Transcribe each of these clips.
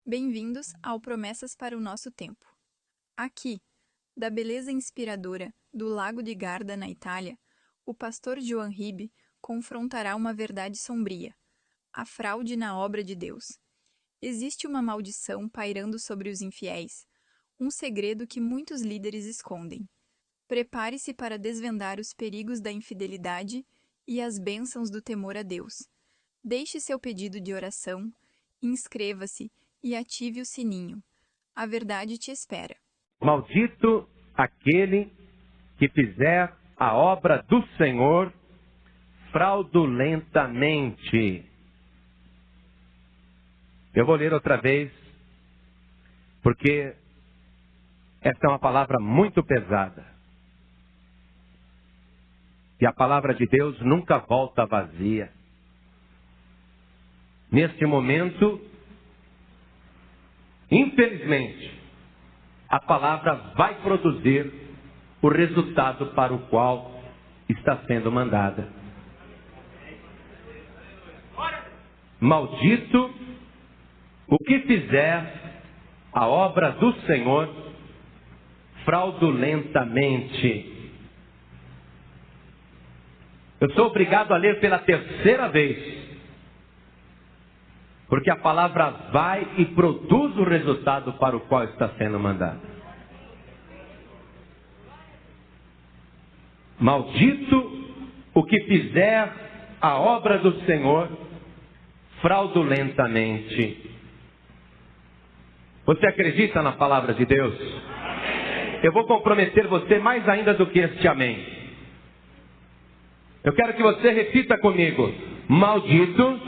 Bem-vindos ao Promessas para o Nosso Tempo. Aqui, da beleza inspiradora do Lago de Garda, na Itália, o pastor Joan Ribe confrontará uma verdade sombria: a fraude na obra de Deus. Existe uma maldição pairando sobre os infiéis, um segredo que muitos líderes escondem. Prepare-se para desvendar os perigos da infidelidade e as bênçãos do temor a Deus. Deixe seu pedido de oração, inscreva-se e ative o sininho. A verdade te espera. Maldito aquele que fizer a obra do Senhor fraudulentamente. Eu vou ler outra vez, porque esta é uma palavra muito pesada. E a palavra de Deus nunca volta vazia. Neste momento, infelizmente, a palavra vai produzir o resultado para o qual está sendo mandada. Maldito o que fizer a obra do Senhor fraudulentamente. Eu sou obrigado a ler pela terceira vez, porque a palavra vai e produz o resultado para o qual está sendo mandada. Maldito o que fizer a obra do Senhor fraudulentamente. Você acredita na palavra de Deus? Eu vou comprometer você mais ainda do que este amém. Eu quero que você repita comigo: maldito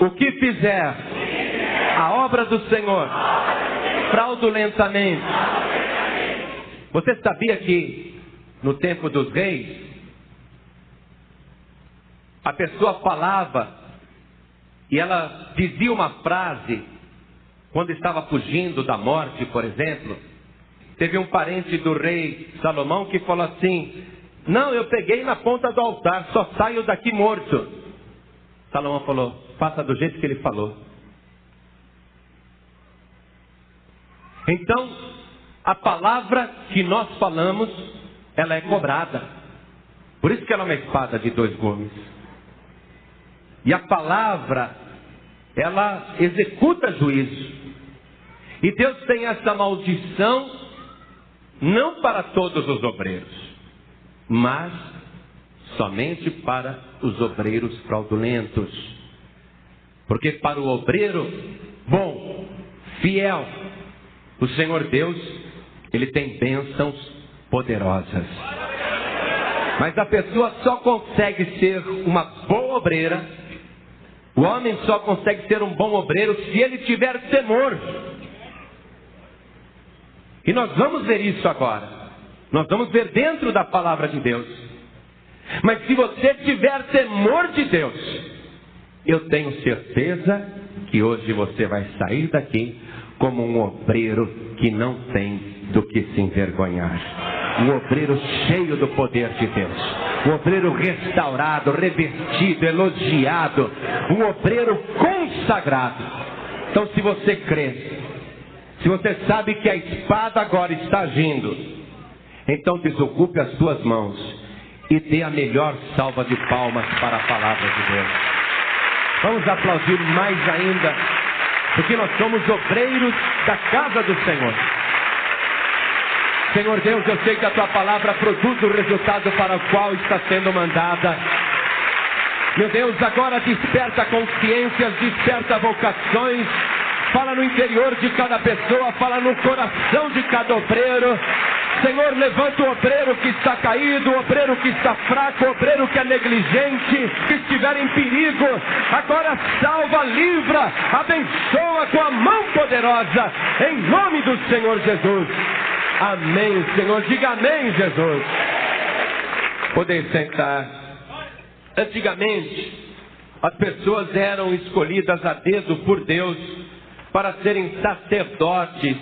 o que fizer a obra do Senhor fraudulentamente. Você sabia que no tempo dos reis, a pessoa falava e ela dizia uma frase quando estava fugindo da morte, por exemplo? Teve um parente do rei Salomão que falou assim: não, eu peguei na ponta do altar, só saio daqui morto. Salomão falou: faça do jeito que ele falou. Então, a palavra que nós falamos, ela é cobrada. Por isso que ela é uma espada de dois gumes. E a palavra, ela executa juízo. E Deus tem essa maldição não para todos os obreiros, mas somente para os obreiros fraudulentos. Porque para o obreiro bom, fiel, o Senhor Deus, Ele tem bênçãos poderosas. Mas a pessoa só consegue ser uma boa obreira, o homem só consegue ser um bom obreiro se ele tiver temor. E nós vamos ver isso agora. Nós vamos ver dentro da palavra de Deus. Mas se você tiver temor de Deus, eu tenho certeza que hoje você vai sair daqui como um obreiro que não tem do que se envergonhar. Um obreiro cheio do poder de Deus. Um obreiro restaurado, revestido, elogiado. Um obreiro consagrado. Então, se você crê, se você sabe que a espada agora está agindo, então desocupe as suas mãos e dê a melhor salva de palmas para a palavra de Deus. Vamos aplaudir mais ainda, porque nós somos obreiros da casa do Senhor. Senhor Deus, eu sei que a Tua palavra produz o resultado para o qual está sendo mandada. Meu Deus, agora desperta consciências, desperta vocações. Fala no interior de cada pessoa, fala no coração de cada obreiro. Senhor, levanta o obreiro que está caído, o obreiro que está fraco, o obreiro que é negligente, que estiver em perigo. Agora salva, livra, abençoa com a mão poderosa, em nome do Senhor Jesus. Amém, Senhor. Diga amém, Jesus. Podem sentar. Antigamente, as pessoas eram escolhidas a dedo por Deus para serem sacerdotes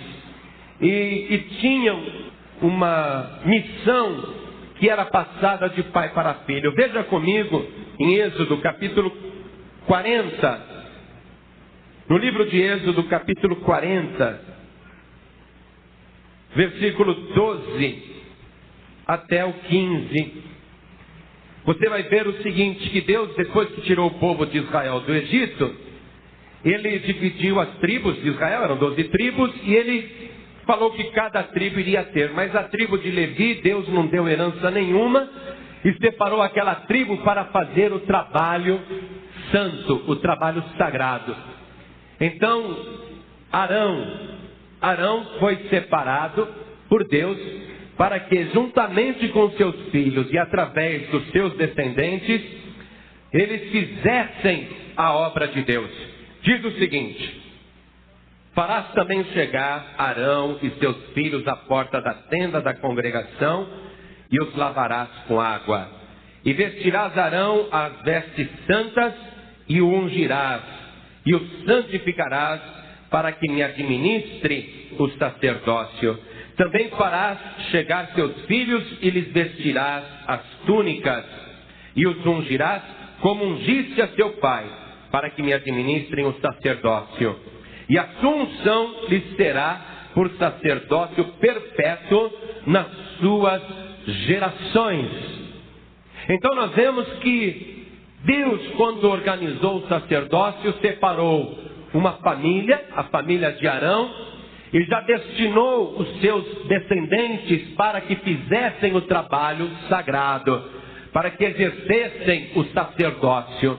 e tinham uma missão que era passada de pai para filho. Veja comigo em Êxodo capítulo 40, No livro de Êxodo, capítulo 40, versículo 12 até o 15, você vai ver o seguinte, que Deus, depois que tirou o povo de Israel do Egito, Ele dividiu as tribos de Israel, eram 12 tribos, e Ele falou que cada tribo iria ter. Mas a tribo de Levi, Deus não deu herança nenhuma, e separou aquela tribo para fazer o trabalho santo, o trabalho sagrado. Então, Arão foi separado por Deus para que, juntamente com seus filhos e através dos seus descendentes, eles fizessem a obra de Deus. Diz o seguinte: farás também chegar Arão e seus filhos à porta da tenda da congregação e os lavarás com água. E vestirás Arão as vestes santas e o ungirás e o santificarás para que me administre o sacerdócio. Também farás chegar seus filhos e lhes vestirás as túnicas e os ungirás como ungiste a seu pai, para que me administrem o sacerdócio. E a sua unção lhes será por sacerdócio perpétuo nas suas gerações. Então nós vemos que Deus, quando organizou o sacerdócio, separou uma família, a família de Arão, e já destinou os seus descendentes para que fizessem o trabalho sagrado, para que exercessem o sacerdócio.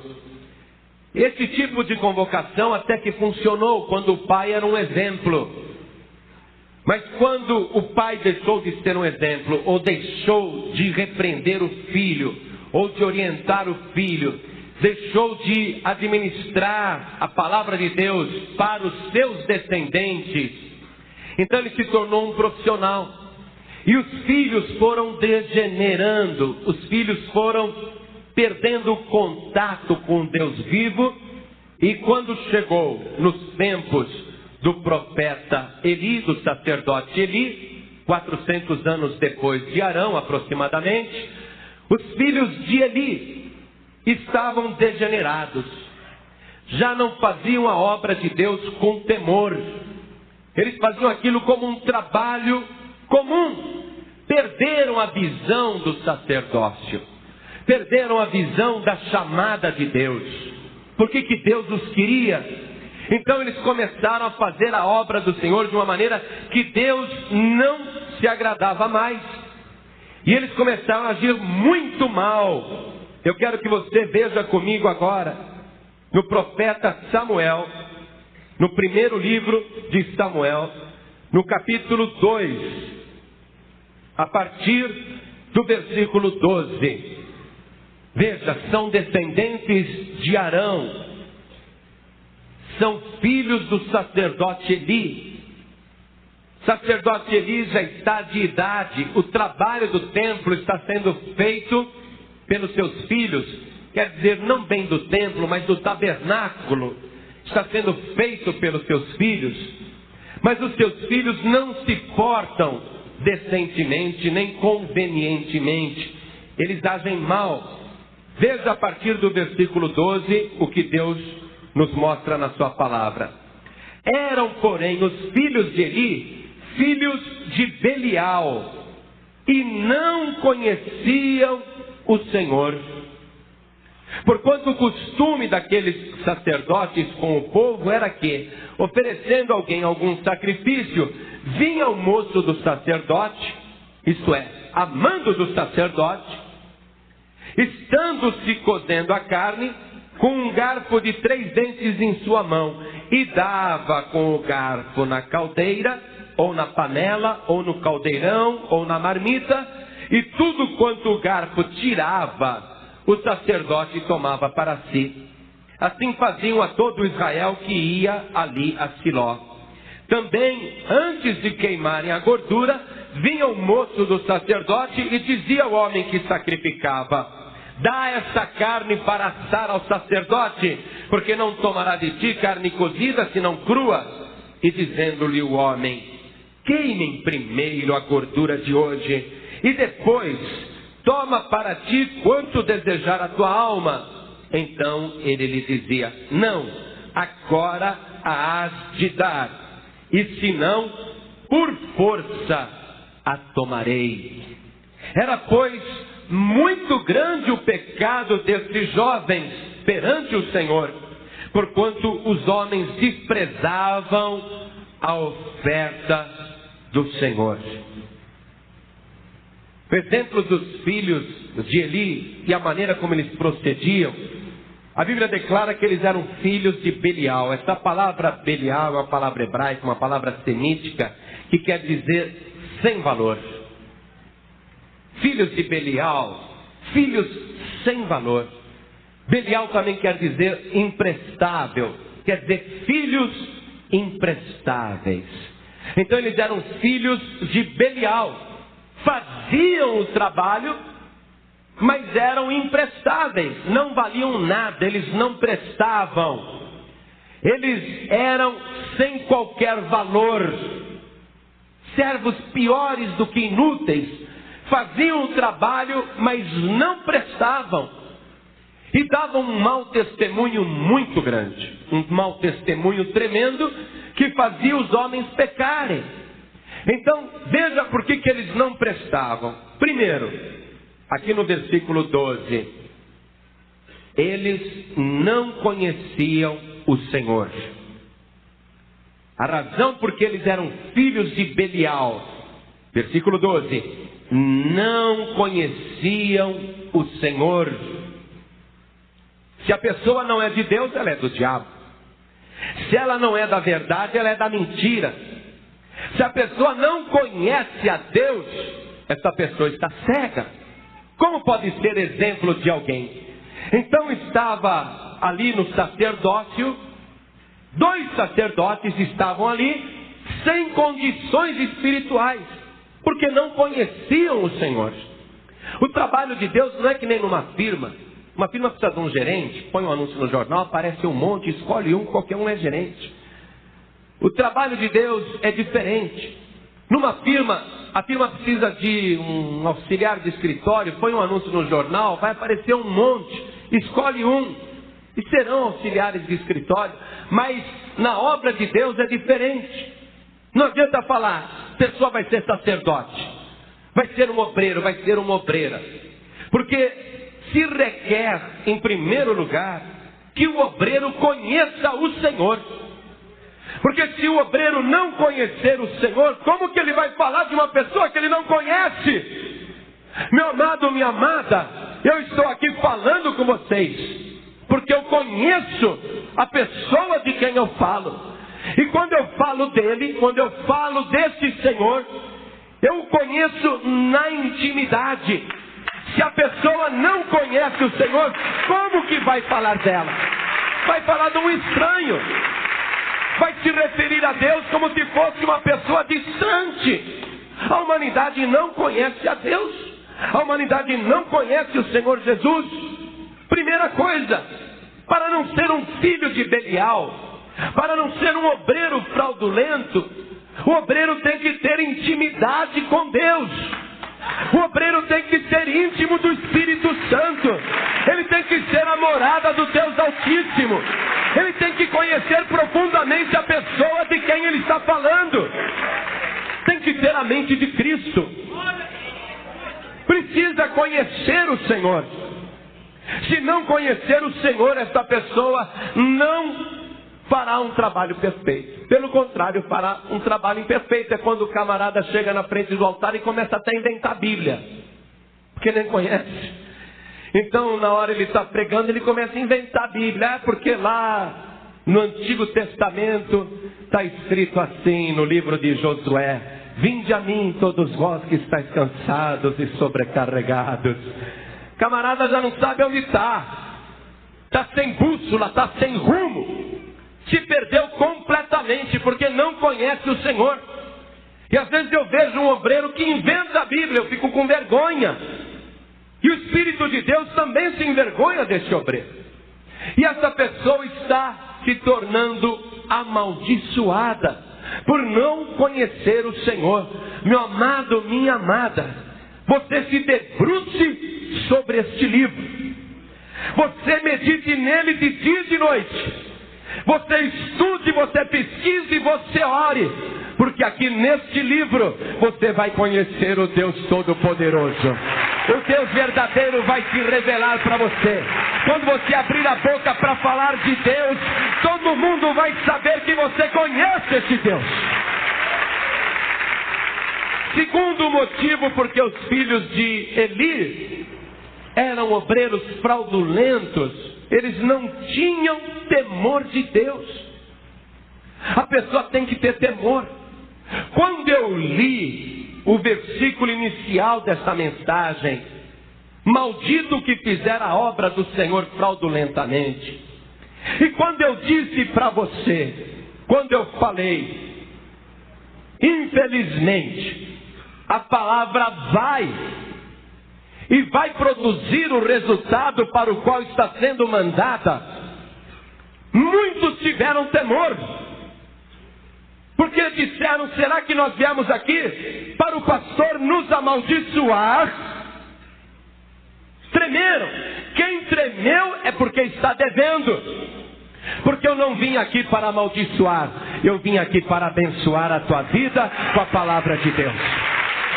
Esse tipo de convocação até que funcionou quando o pai era um exemplo. Mas quando o pai deixou de ser um exemplo, ou deixou de repreender o filho, ou de orientar o filho, deixou de administrar a palavra de Deus para os seus descendentes, então ele se tornou um profissional. E os filhos foram degenerando, os filhos foram perdendo o contato com o Deus vivo. E quando chegou nos tempos do profeta Eli, do sacerdote Eli, 400 anos depois de Arão aproximadamente, os filhos de Eli estavam degenerados, já não faziam a obra de Deus com temor, eles faziam aquilo como um trabalho comum, perderam a visão do sacerdócio, perderam a visão da chamada de Deus. Por que Deus os queria? Então eles começaram a fazer a obra do Senhor de uma maneira que Deus não se agradava mais, e eles começaram a agir muito mal. Eu quero que você veja comigo agora no profeta Samuel, no primeiro livro de Samuel, no capítulo 2, a partir do versículo 12. Veja, são descendentes de Arão, são filhos do sacerdote Eli. O sacerdote Eli já está de idade, o trabalho do templo está sendo feito pelos seus filhos, quer dizer, não bem do templo, mas do tabernáculo, está sendo feito pelos seus filhos. Mas os seus filhos não se portam decentemente, nem convenientemente, eles agem mal. Veja a partir do versículo 12 o que Deus nos mostra na sua palavra. Eram, porém, os filhos de Eli, filhos de Belial, e não conheciam o Senhor. Porquanto o costume daqueles sacerdotes com o povo era que, oferecendo alguém algum sacrifício, vinha o moço do sacerdote, isto é, amando do sacerdote, estando-se cozendo a carne, com um garfo de 3 dentes em sua mão, e dava com o garfo na caldeira, ou na panela, ou no caldeirão, ou na marmita, e tudo quanto o garfo tirava, o sacerdote tomava para si. Assim faziam a todo Israel que ia ali a Siló. Também, antes de queimarem a gordura, vinha o moço do sacerdote e dizia ao homem que sacrificava: dá essa carne para assar ao sacerdote, porque não tomará de ti carne cozida, senão crua. E dizendo-lhe o homem: queimem primeiro a gordura de hoje, e depois toma para ti quanto desejar a tua alma. Então ele lhe dizia: não, agora a hás de dar, e se não, por força a tomarei. Era, pois, muito grande o pecado destes jovens perante o Senhor, porquanto os homens desprezavam a oferta do Senhor. O exemplo dos filhos de Eli e a maneira como eles procediam, a Bíblia declara que eles eram filhos de Belial. Essa palavra Belial é uma palavra hebraica, uma palavra semítica, que quer dizer sem valor. Filhos de Belial, filhos sem valor. Belial também quer dizer imprestável, quer dizer filhos imprestáveis. Então eles eram filhos de Belial, faziam o trabalho, mas eram imprestáveis, não valiam nada, eles não prestavam, eles eram sem qualquer valor, servos piores do que inúteis, faziam o trabalho, mas não prestavam, e davam um mau testemunho muito grande, um mau testemunho tremendo, que fazia os homens pecarem. Então, veja por que eles não prestavam. Primeiro, aqui no versículo 12, eles não conheciam o Senhor. A razão por que eles eram filhos de Belial, versículo 12, não conheciam o Senhor. Se a pessoa não é de Deus, ela é do diabo. Se ela não é da verdade, ela é da mentira. Se a pessoa não conhece a Deus, essa pessoa está cega. Como pode ser exemplo de alguém? Então estava ali no sacerdócio, 2 sacerdotes estavam ali, sem condições espirituais, porque não conheciam o Senhor. O trabalho de Deus não é que nem numa firma. Uma firma precisa de um gerente, põe um anúncio no jornal, aparece um monte, escolhe um, qualquer um é gerente. O trabalho de Deus é diferente. Numa firma, a firma precisa de um auxiliar de escritório, põe um anúncio no jornal, vai aparecer um monte, escolhe um, e serão auxiliares de escritório. Mas na obra de Deus é diferente. Não adianta falar, a pessoa vai ser sacerdote, vai ser um obreiro, vai ser uma obreira, porque se requer, em primeiro lugar, que o obreiro conheça o Senhor. Porque se o obreiro não conhecer o Senhor, como que ele vai falar de uma pessoa que ele não conhece? Meu amado, minha amada, eu estou aqui falando com vocês, porque eu conheço a pessoa de quem eu falo. E quando eu falo dele, quando eu falo desse Senhor, eu o conheço na intimidade. Se a pessoa não conhece o Senhor, como que vai falar dela? Vai falar de um estranho. Vai se referir a Deus como se fosse uma pessoa distante. A humanidade não conhece a Deus. A humanidade não conhece o Senhor Jesus. Primeira coisa, para não ser um filho de Belial, para não ser um obreiro fraudulento, o obreiro tem que ter intimidade com Deus. O obreiro tem que ser íntimo do Espírito Santo. Ele tem que ser a morada do Deus Altíssimo. Ele tem que conhecer profundamente a pessoa de quem ele está falando. Tem que ter a mente de Cristo. Precisa conhecer o Senhor. Se não conhecer o Senhor, esta pessoa não fará um trabalho perfeito. Pelo contrário, fará um trabalho imperfeito. É quando o camarada chega na frente do altar e começa até a inventar a Bíblia, porque nem conhece. Então, na hora ele está pregando, ele começa a inventar a Bíblia. Porque lá no Antigo Testamento está escrito assim, no livro de Josué: vinde a mim todos vós que estáis cansados e sobrecarregados. Camarada já não sabe onde está. Está sem bússola, está sem rumo. Se perdeu completamente porque não conhece o Senhor. E às vezes eu vejo um obreiro que inventa a Bíblia, eu fico com vergonha. E o Espírito de Deus também se envergonha desse obreiro. E essa pessoa está se tornando amaldiçoada por não conhecer o Senhor. Meu amado, minha amada, você se debruce sobre este livro. Você medite nele de dia e de noite. Você estude, você pesquise e você ore. Porque aqui neste livro você vai conhecer o Deus Todo-Poderoso. O Deus verdadeiro vai se revelar para você. Quando você abrir a boca para falar de Deus, todo mundo vai saber que você conhece esse Deus. Segundo motivo, porque os filhos de Eli eram obreiros fraudulentos. Eles não tinham temor de Deus. A pessoa tem que ter temor. Quando eu li o versículo inicial dessa mensagem, maldito o que fizer a obra do Senhor fraudulentamente. E quando eu disse para você, quando eu falei, infelizmente, a palavra vai produzir o resultado para o qual está sendo mandada, muitos tiveram temor. Porque disseram, será que nós viemos aqui para o pastor nos amaldiçoar? Tremeram. Quem tremeu é porque está devendo. Porque eu não vim aqui para amaldiçoar, eu vim aqui para abençoar a tua vida com a palavra de Deus.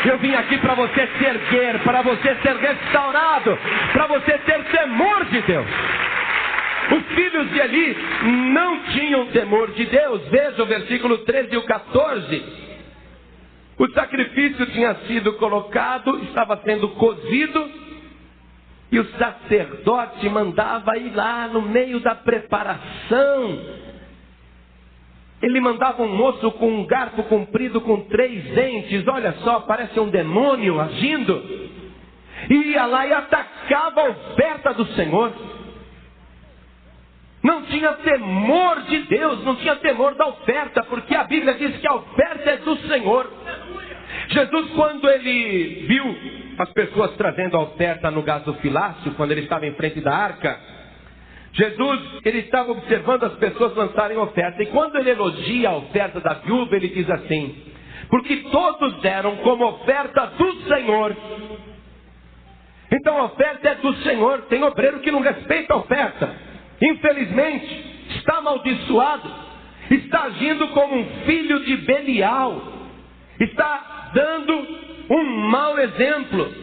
Eu vim aqui para você se erguer, para você ser restaurado, para você ter temor de Deus. Os filhos de Eli não tinham temor de Deus. Veja o versículo 13 e o 14. O sacrifício tinha sido colocado, estava sendo cozido, e o sacerdote mandava ir lá no meio da preparação. Ele mandava um moço com um garfo comprido com 3 dentes. Olha só, parece um demônio agindo. E ia lá e atacava a oferta do Senhor. Não tinha temor de Deus, não tinha temor da oferta, porque a Bíblia diz que a oferta é do Senhor. Jesus, quando ele viu as pessoas trazendo a oferta no gasofilácio, quando ele estava em frente da arca, Jesus, ele estava observando as pessoas lançarem oferta. E quando ele elogia a oferta da viúva, ele diz assim: porque todos deram como oferta do Senhor. Então a oferta é do Senhor. Tem obreiro que não respeita a oferta. Infelizmente, está amaldiçoado, está agindo como um filho de Belial, está dando um mau exemplo,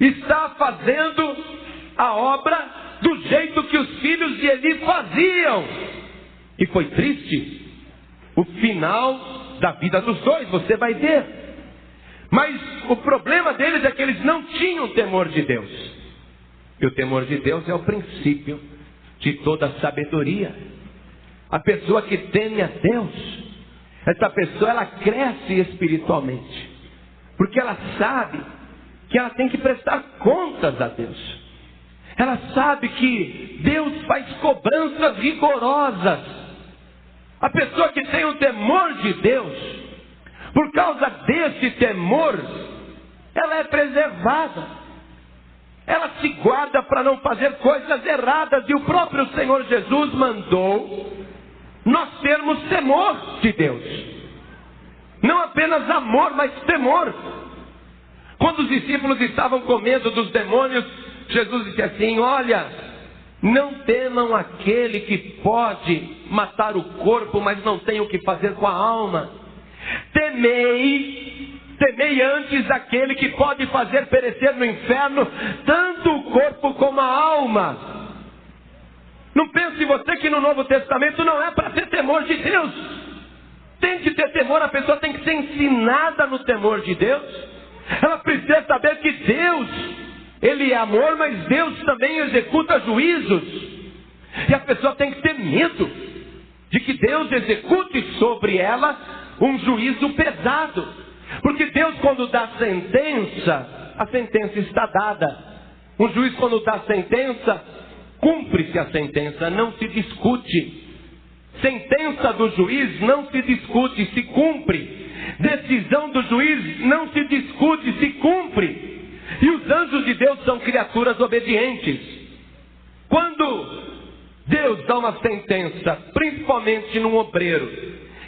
está fazendo a obra do jeito que os filhos de Eli faziam. E foi triste o final da vida dos dois, você vai ver. Mas o problema deles é que eles não tinham temor de Deus. E o temor de Deus é o princípio de toda sabedoria. A pessoa que teme a Deus, essa pessoa ela cresce espiritualmente, porque ela sabe que ela tem que prestar contas a Deus. Ela sabe que Deus faz cobranças rigorosas. A pessoa que tem o temor de Deus, por causa desse temor, ela é preservada. Ela se guarda para não fazer coisas erradas. E o próprio Senhor Jesus mandou nós termos temor de Deus. Não apenas amor, mas temor. Quando os discípulos estavam com medo dos demônios, Jesus disse assim: olha, não temam aquele que pode matar o corpo, mas não tem o que fazer com a alma. Temei antes aquele que pode fazer perecer no inferno tanto o corpo como a alma. Não pense você que no Novo Testamento não é para ter temor de Deus. Tem que ter temor, a pessoa tem que ser ensinada no temor de Deus. Ela precisa saber que Deus, Ele é amor, mas Deus também executa juízos. E a pessoa tem que ter medo de que Deus execute sobre ela um juízo pesado. Porque Deus, quando dá sentença, a sentença está dada. Um juiz, quando dá sentença, cumpre-se a sentença, não se discute. Sentença do juiz não se discute, se cumpre. Decisão do juiz não se discute, se cumpre. E os anjos de Deus são criaturas obedientes. Quando Deus dá uma sentença, principalmente num obreiro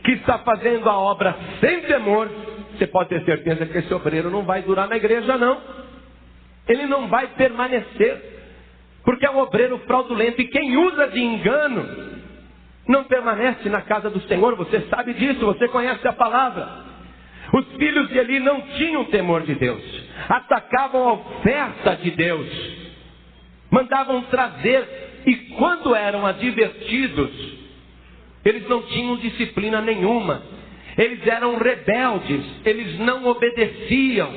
que está fazendo a obra sem temor, você pode ter certeza que esse obreiro não vai durar na igreja, não. Ele não vai permanecer, porque é um obreiro fraudulento. E quem usa de engano não permanece na casa do Senhor. Você sabe disso, você conhece a palavra. Os filhos de Eli não tinham temor de Deus, atacavam a oferta de Deus, mandavam trazer, e quando eram advertidos, eles não tinham disciplina nenhuma, eles eram rebeldes, eles não obedeciam.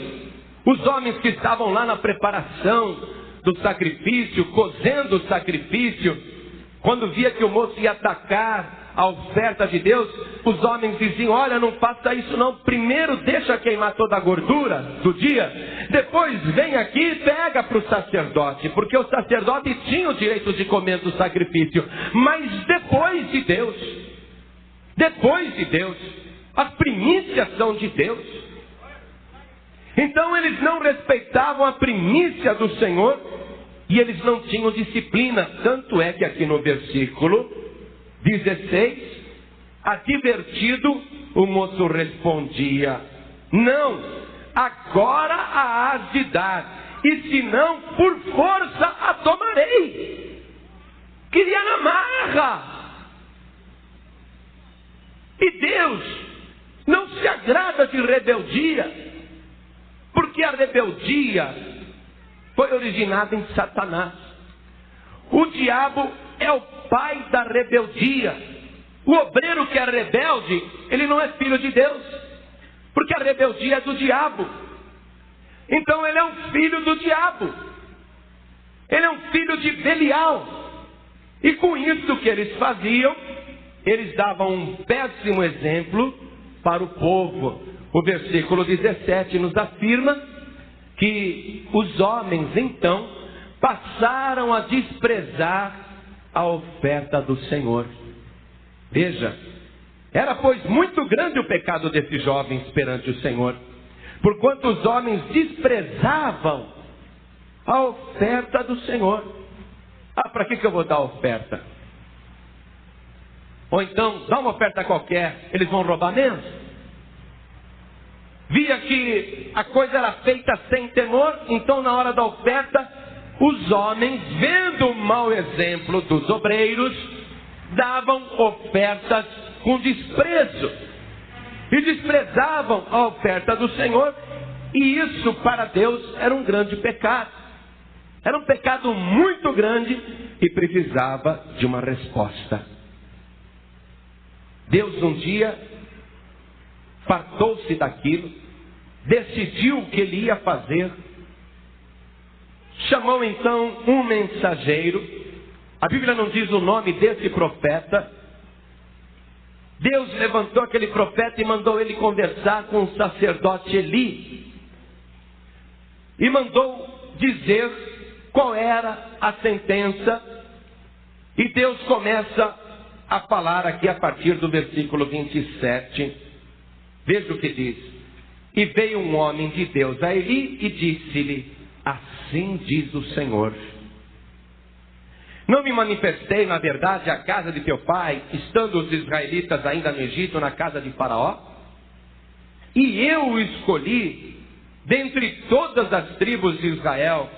Os homens que estavam lá na preparação do sacrifício, cozendo o sacrifício, quando via que o moço ia atacar a oferta de Deus, os homens diziam: olha, não faça isso não, primeiro deixa queimar toda a gordura do dia, depois vem aqui e pega para o sacerdote, porque o sacerdote tinha o direito de comer do sacrifício, mas depois de Deus, as primícias são de Deus. Então eles não respeitavam a primícia do Senhor, e eles não tinham disciplina. Tanto é que aqui no versículo 16, advertido, o moço respondia: não, agora a hás de dar, e se não, por força a tomarei. Queria na marra. E Deus não se agrada de rebeldia, porque a rebeldia foi originada em Satanás. O diabo é o pai da rebeldia. O obreiro que é rebelde, ele não é filho de Deus, porque a rebeldia é do diabo. Então ele é um filho do diabo, ele é um filho de Belial. E com isso que eles faziam, eles davam um péssimo exemplo para o povo. O versículo 17 nos afirma que os homens então passaram a desprezar a oferta do Senhor. Veja, era pois muito grande o pecado desses jovens perante o Senhor, porquanto os homens desprezavam a oferta do Senhor. Para que eu vou dar a oferta? Ou então, dá uma oferta qualquer, eles vão roubar menos? Via que a coisa era feita sem temor, então na hora da oferta, os homens, vendo o mau exemplo dos obreiros, davam ofertas com desprezo, e desprezavam a oferta do Senhor, e isso para Deus era um grande pecado, era um pecado muito grande, e precisava de uma resposta. Deus um dia fartou-se daquilo, decidiu o que ele ia fazer, chamou então um mensageiro. A Bíblia não diz o nome desse profeta. Deus levantou aquele profeta e mandou ele conversar com o sacerdote Eli, e mandou dizer qual era a sentença. E Deus começa a falar aqui a partir do versículo 27. Veja o que diz: e veio um homem de Deus a Eli e disse-lhe: assim diz o Senhor, não me manifestei na verdade à casa de teu pai, estando os israelitas ainda no Egito, na casa de Faraó? E eu o escolhi dentre todas as tribos de Israel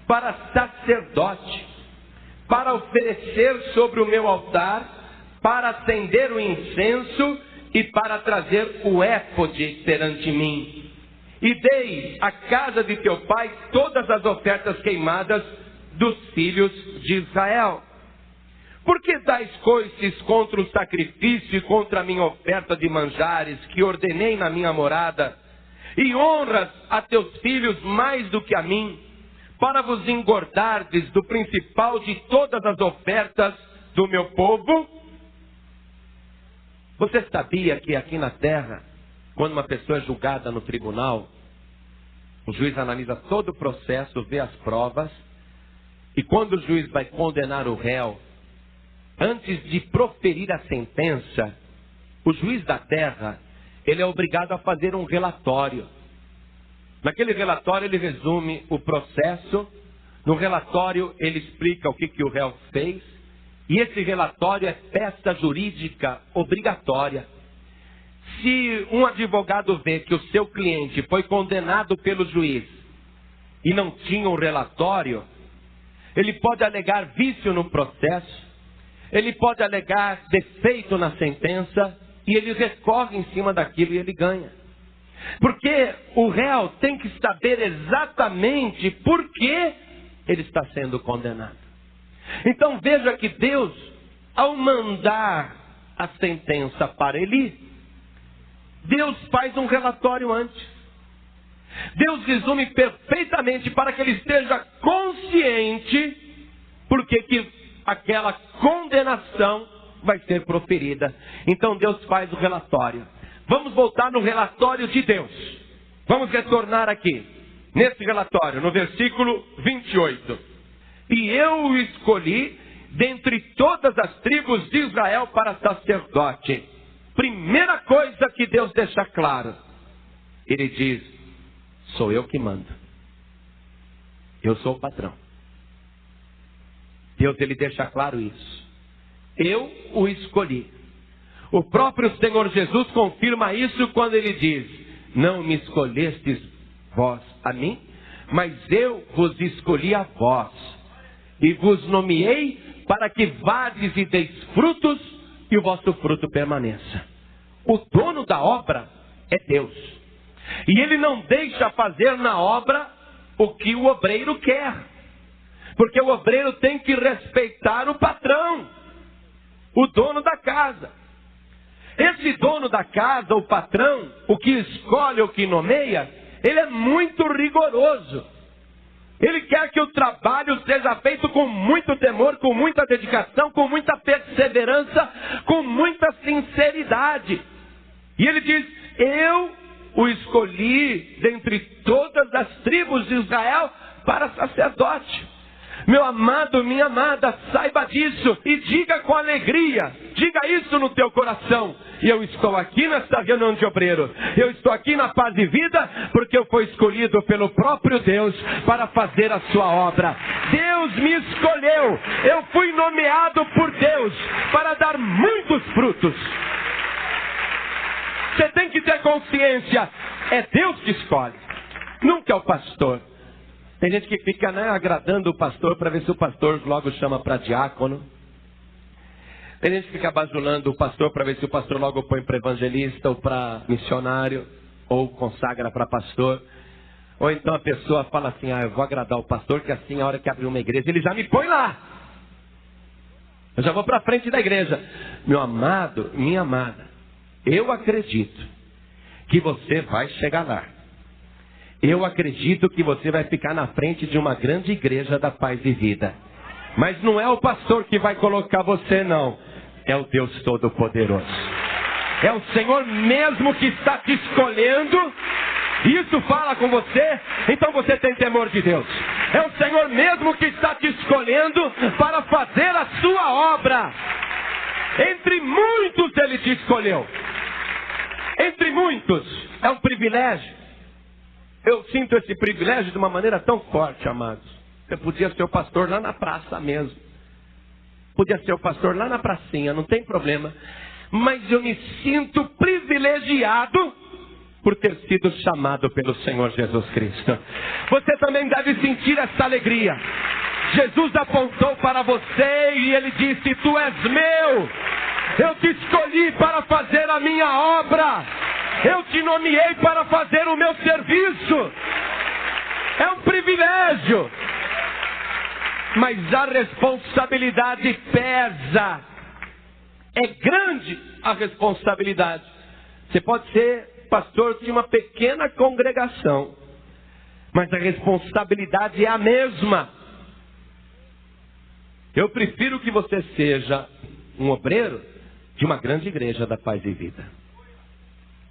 para sacerdote, para oferecer sobre o meu altar, para acender o incenso e para trazer o éfode perante mim. E dei à casa de teu pai todas as ofertas queimadas dos filhos de Israel. Por que dais coices contra o sacrifício e contra a minha oferta de manjares que ordenei na minha morada? E honras a teus filhos mais do que a mim, para vos engordardes do principal de todas as ofertas do meu povo? Você sabia que aqui na terra, quando uma pessoa é julgada no tribunal, o juiz analisa todo o processo, vê as provas, e quando o juiz vai condenar o réu, antes de proferir a sentença, o juiz da terra, ele é obrigado a fazer um relatório. Naquele relatório ele resume o processo, no relatório ele explica o que o réu fez, e esse relatório é peça jurídica obrigatória. Se um advogado vê que o seu cliente foi condenado pelo juiz e não tinha um relatório, ele pode alegar vício no processo, ele pode alegar defeito na sentença e ele recorre em cima daquilo e ele ganha. Porque o réu tem que saber exatamente por que ele está sendo condenado. Então veja que Deus, ao mandar a sentença para Eli, Deus faz um relatório antes. Deus resume perfeitamente para que ele esteja consciente porque que aquela condenação vai ser proferida. Então Deus faz o relatório. Vamos voltar no relatório de Deus. Vamos retornar aqui, nesse relatório, no versículo 28. E eu o escolhi dentre todas as tribos de Israel para sacerdote. Primeira coisa que Deus deixa claro. Ele diz, sou eu que mando. Eu sou o patrão. Deus, ele deixa claro isso. Eu o escolhi. O próprio Senhor Jesus confirma isso quando ele diz, não me escolhestes vós a mim, mas eu vos escolhi a vós. E vos nomeei para que vades e deis frutos e o vosso fruto permaneça. O dono da obra é Deus. E ele não deixa fazer na obra o que o obreiro quer. Porque o obreiro tem que respeitar o patrão, o dono da casa. Esse dono da casa, o patrão, o que escolhe, o que nomeia, ele é muito rigoroso. Ele quer que o trabalho seja feito com muito temor, com muita dedicação, com muita perseverança, com muita sinceridade. E ele diz, eu o escolhi dentre todas as tribos de Israel para sacerdote. Meu amado, minha amada, saiba disso e diga com alegria, diga isso no teu coração. E eu estou aqui nesta reunião de obreiro, eu estou aqui na Paz e Vida, porque eu fui escolhido pelo próprio Deus para fazer a sua obra. Deus me escolheu, eu fui nomeado por Deus para dar muitos frutos. Você tem que ter consciência, é Deus que escolhe, nunca é o pastor. Tem gente que fica agradando o pastor para ver se o pastor logo chama para diácono. Tem gente que fica bajulando o pastor para ver se o pastor logo põe para evangelista ou para missionário, ou consagra para pastor. Ou então a pessoa fala assim, eu vou agradar o pastor, que assim a hora que abrir uma igreja, ele já me põe lá. Eu já vou para frente da igreja. Meu amado, minha amada, eu acredito que você vai chegar lá. Eu acredito que você vai ficar na frente de uma grande igreja da Paz e Vida. Mas não é o pastor que vai colocar você, não. É o Deus Todo-Poderoso. É o Senhor mesmo que está te escolhendo. Isso fala com você, então você tem temor de Deus. É o Senhor mesmo que está te escolhendo para fazer a sua obra. Entre muitos Ele te escolheu. Entre muitos. É um privilégio. Eu sinto esse privilégio de uma maneira tão forte, amados. Eu podia ser o pastor lá na praça mesmo. Podia ser o pastor lá na pracinha, não tem problema. Mas eu me sinto privilegiado por ter sido chamado pelo Senhor Jesus Cristo. Você também deve sentir essa alegria. Jesus apontou para você e Ele disse, tu és meu. Eu te escolhi para fazer a minha obra. Eu te nomeei para fazer o meu serviço. É um privilégio. Mas a responsabilidade pesa. É grande a responsabilidade. Você pode ser pastor de uma pequena congregação, mas a responsabilidade é a mesma. Eu prefiro que você seja um obreiro de uma grande igreja da Paz e Vida.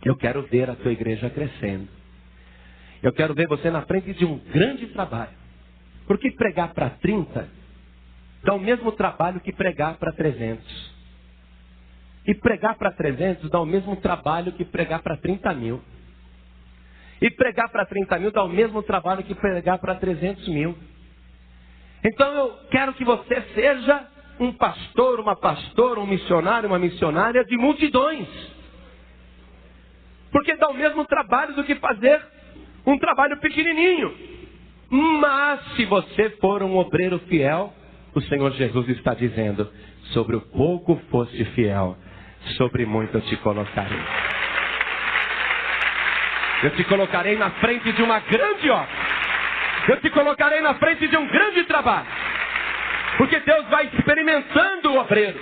Eu quero ver a tua igreja crescendo. Eu quero ver você na frente de um grande trabalho. Porque pregar para 30 dá o mesmo trabalho que pregar para 300. E pregar para 300 dá o mesmo trabalho que pregar para 30 mil. E pregar para 30 mil dá o mesmo trabalho que pregar para 300 mil. Então eu quero que você seja um pastor, uma pastora, um missionário, uma missionária de multidões. Porque dá o mesmo trabalho do que fazer um trabalho pequenininho. Mas se você for um obreiro fiel, o Senhor Jesus está dizendo: sobre o pouco foste fiel, sobre muito eu te colocarei. Eu te colocarei na frente de uma grande obra. Eu te colocarei na frente de um grande trabalho. Porque Deus vai experimentando o obreiro.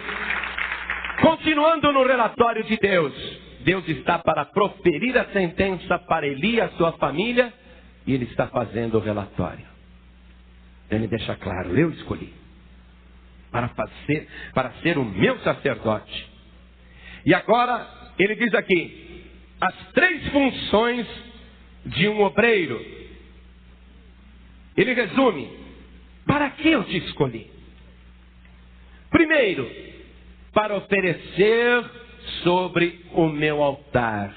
Continuando no relatório de Deus, Deus está para proferir a sentença para Eli e a sua família, e Ele está fazendo o relatório. Ele deixa claro: eu escolhi para ser o meu sacerdote. E agora ele diz aqui as 3 funções de um obreiro. Ele resume: para que eu te escolhi? Primeiro, para oferecer sobre o meu altar.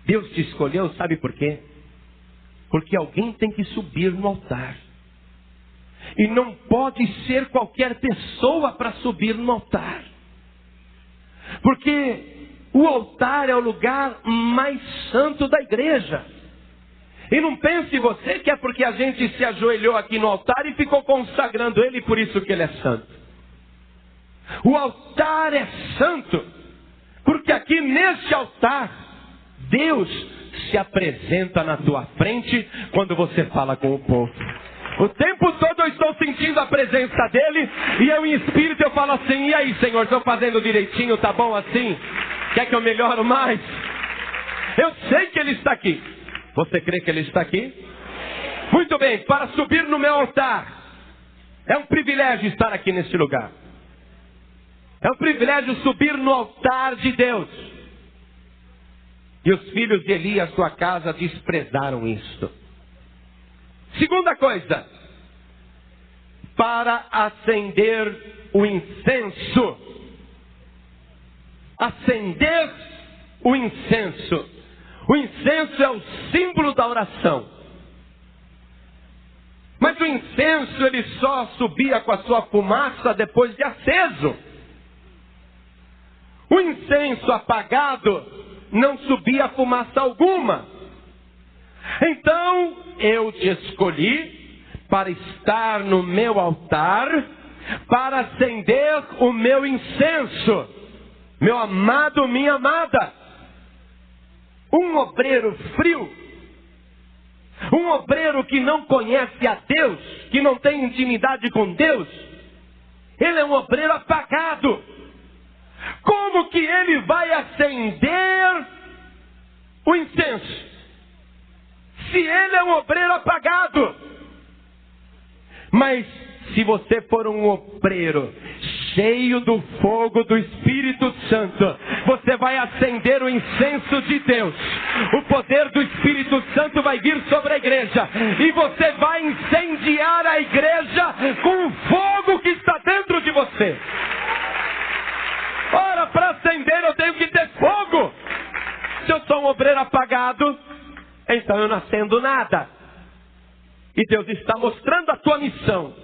Deus te escolheu, sabe por quê? Porque alguém tem que subir no altar. E não pode ser qualquer pessoa para subir no altar. Porque o altar é o lugar mais santo da igreja. E não pense você que é porque a gente se ajoelhou aqui no altar e ficou consagrando ele, por isso que ele é santo. O altar é santo, porque aqui neste altar, Deus se apresenta na tua frente quando você fala com o povo. O tempo todo eu estou sentindo a presença dele, e eu em espírito eu falo assim: e aí, Senhor, estou fazendo direitinho, tá bom assim? Quer que eu melhore mais? Eu sei que ele está aqui. Você crê que ele está aqui? Muito bem, para subir no meu altar. É um privilégio estar aqui neste lugar. É um privilégio subir no altar de Deus. E os filhos de Eli e a sua casa desprezaram isto. Segunda coisa, para acender o incenso. Acender o incenso. O incenso é o símbolo da oração. Mas o incenso ele só subia com a sua fumaça depois de aceso. O incenso apagado não subia fumaça alguma. Então eu te escolhi para estar no meu altar, para acender o meu incenso. Meu amado, minha amada. Um obreiro frio, um obreiro que não conhece a Deus, que não tem intimidade com Deus, ele é um obreiro apagado. Como que ele vai acender o incenso, se ele é um obreiro apagado? Mas se você for um obreiro cheio do fogo do Espírito Santo, você vai acender o incenso de Deus. O poder do Espírito Santo vai vir sobre a igreja, e você vai incendiar a igreja com o fogo que está dentro de você. Ora, para acender eu tenho que ter fogo. Se eu sou um obreiro apagado, então eu não acendo nada. E Deus está mostrando a tua missão.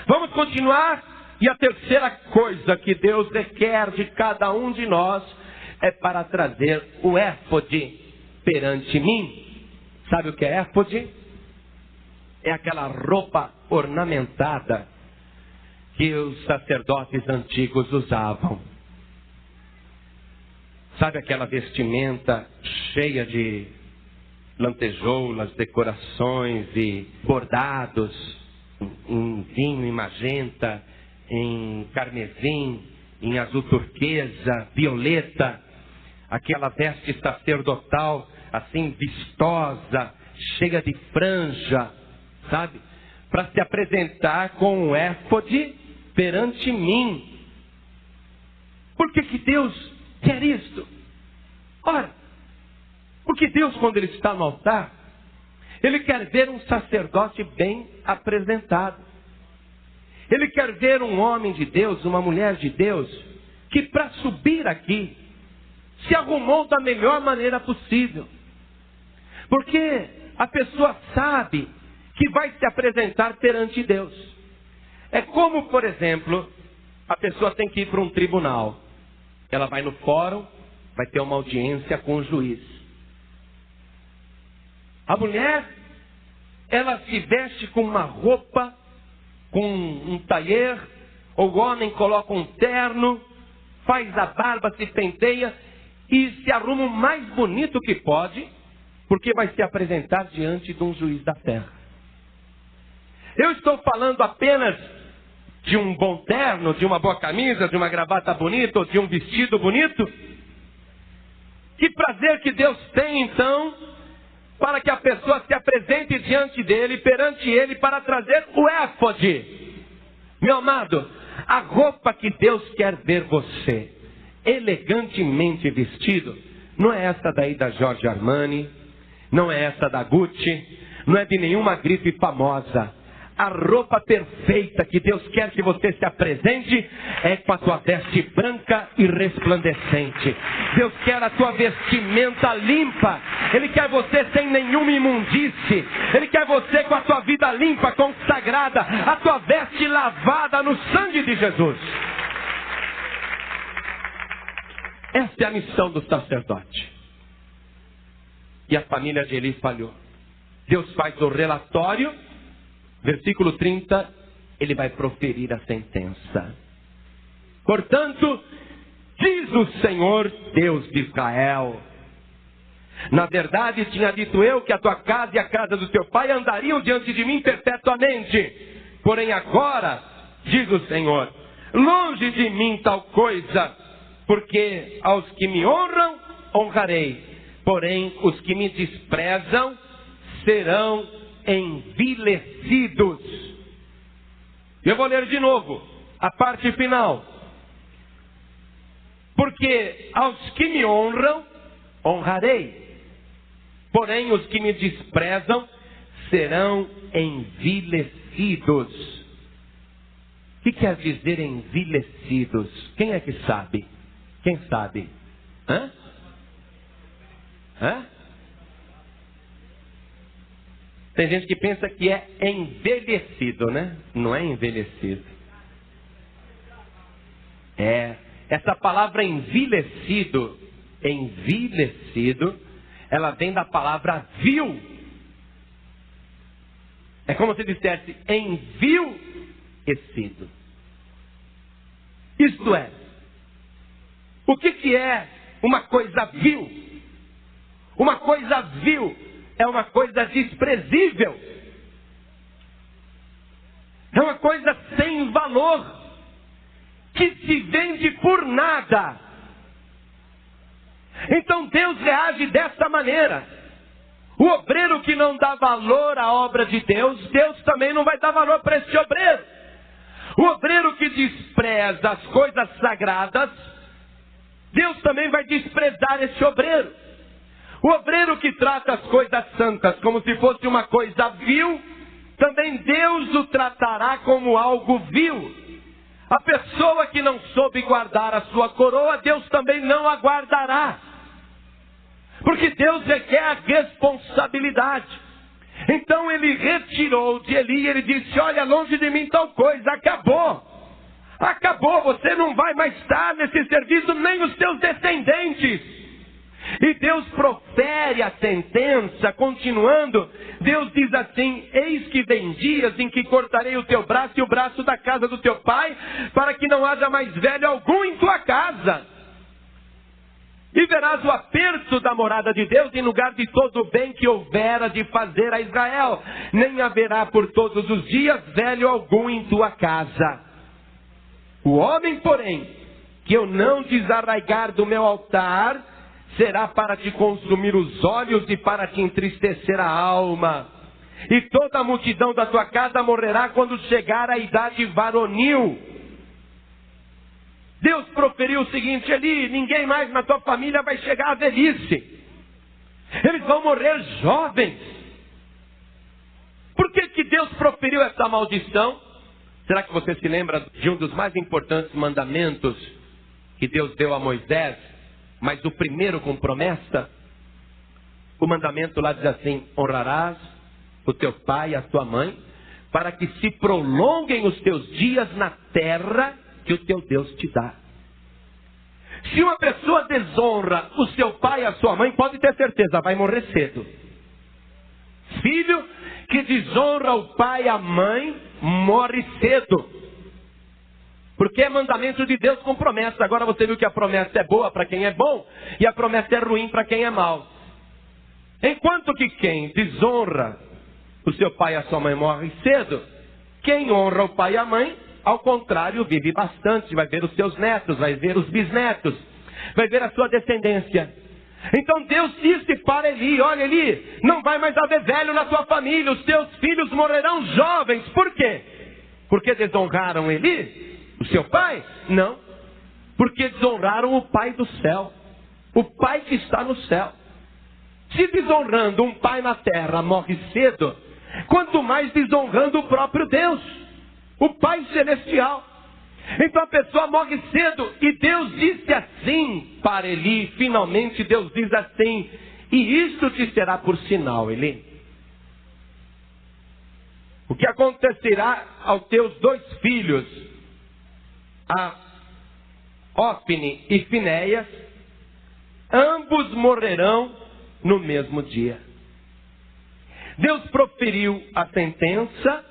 Vamos continuar. E a terceira coisa que Deus requer de cada um de nós é para trazer o éfode perante mim. Sabe o que é éfode? É aquela roupa ornamentada que os sacerdotes antigos usavam. Sabe aquela vestimenta cheia de lantejoulas, decorações e bordados em vinho e magenta, em carmesim, em azul turquesa, violeta, aquela veste sacerdotal assim vistosa, cheia de franja, sabe? Para se apresentar com o éfode perante mim. Por que que Deus quer isto? Ora, porque Deus, quando Ele está no altar, Ele quer ver um sacerdote bem apresentado. Ele quer ver um homem de Deus, uma mulher de Deus, que para subir aqui, se arrumou da melhor maneira possível. Porque a pessoa sabe que vai se apresentar perante Deus. É como, por exemplo, a pessoa tem que ir para um tribunal. Ela vai no fórum, vai ter uma audiência com o juiz. A mulher, ela se veste com uma roupa com um taier, ou o homem coloca um terno, faz a barba, se penteia e se arruma o mais bonito que pode, porque vai se apresentar diante de um juiz da terra. Eu estou falando apenas de um bom terno, de uma boa camisa, de uma gravata bonita, ou de um vestido bonito? Que prazer que Deus tem, então, para que a pessoa se apresente diante dele, perante ele, para trazer o éfode. Meu amado, a roupa que Deus quer ver você elegantemente vestido, não é essa daí da Giorgio Armani, não é essa da Gucci, não é de nenhuma grife famosa. A roupa perfeita que Deus quer que você se apresente é com a tua veste branca e resplandecente. Deus quer a tua vestimenta limpa. Ele quer você sem nenhuma imundície. Ele quer você com a tua vida limpa, consagrada, a tua veste lavada no sangue de Jesus. Essa é a missão do sacerdote. E a família de Eli falhou. Deus faz o relatório. Versículo 30, ele vai proferir a sentença. Portanto, diz o Senhor Deus de Israel: na verdade tinha dito eu que a tua casa e a casa do teu pai andariam diante de mim perpetuamente. Porém agora, diz o Senhor, longe de mim tal coisa, porque aos que me honram, honrarei. Porém, os que me desprezam serão envilecidos. Eu vou ler de novo a parte final. Porque aos que me honram, honrarei. Porém, os que me desprezam serão envilecidos. O que quer dizer envilecidos? Quem é que sabe? Quem sabe? Hã? Tem gente que pensa que é envelhecido, né? Não é envelhecido. Essa palavra envelhecido, ela vem da palavra vil. É como se dissesse envilhecido. Isto é, o que é uma coisa vil? Uma coisa vil é uma coisa desprezível. É uma coisa sem valor, que se vende por nada. Então Deus reage dessa maneira. O obreiro que não dá valor à obra de Deus, Deus também não vai dar valor para esse obreiro. O obreiro que despreza as coisas sagradas, Deus também vai desprezar esse obreiro. O obreiro que trata as coisas santas como se fosse uma coisa vil, também Deus o tratará como algo vil. A pessoa que não soube guardar a sua coroa, Deus também não a guardará. Porque Deus requer a responsabilidade. Então ele retirou de Eli, ele disse: olha, longe de mim tal coisa, acabou. Acabou, você não vai mais estar nesse serviço, nem os seus descendentes. E Deus profere a sentença, continuando, Deus diz assim: eis que vem dias em que cortarei o teu braço e o braço da casa do teu pai, para que não haja mais velho algum em tua casa. E verás o aperto da morada de Deus em lugar de todo o bem que houvera de fazer a Israel. Nem haverá por todos os dias velho algum em tua casa. O homem, porém, que eu não desarraigar do meu altar, será para te consumir os olhos e para te entristecer a alma. E toda a multidão da tua casa morrerá quando chegar a idade varonil. Deus proferiu o seguinte: Eli, ninguém mais na tua família vai chegar à velhice. Eles vão morrer jovens. Por que Deus proferiu essa maldição? Será que você se lembra de um dos mais importantes mandamentos que Deus deu a Moisés? Mas o primeiro com promessa? O mandamento lá diz assim: honrarás o teu pai e a tua mãe, para que se prolonguem os teus dias na terra que o teu Deus te dá. Se uma pessoa desonra o seu pai e a sua mãe, pode ter certeza, vai morrer cedo. Filho que desonra o pai e a mãe morre cedo. Porque é mandamento de Deus com promessa. Agora você viu que a promessa é boa para quem é bom e a promessa é ruim para quem é mau. Enquanto que quem desonra o seu pai e a sua mãe morre cedo, quem honra o pai e a mãe, ao contrário, vive bastante. Vai ver os seus netos, vai ver os bisnetos, vai ver a sua descendência. Então Deus disse para Eli: olha, Eli, não vai mais haver velho na tua família, os teus filhos morrerão jovens. Por quê? Porque desonraram Eli, o seu pai? Não. Porque desonraram o pai do céu, o pai que está no céu. Se desonrando um pai na terra morre cedo, quanto mais desonrando o próprio Deus, o Pai Celestial. Então a pessoa morre cedo, e Deus disse assim para Eli, finalmente Deus diz assim: e isto te será por sinal, Eli. O que acontecerá aos teus 2 filhos, a Ófine e Finéias, ambos morrerão no mesmo dia. Deus proferiu a sentença,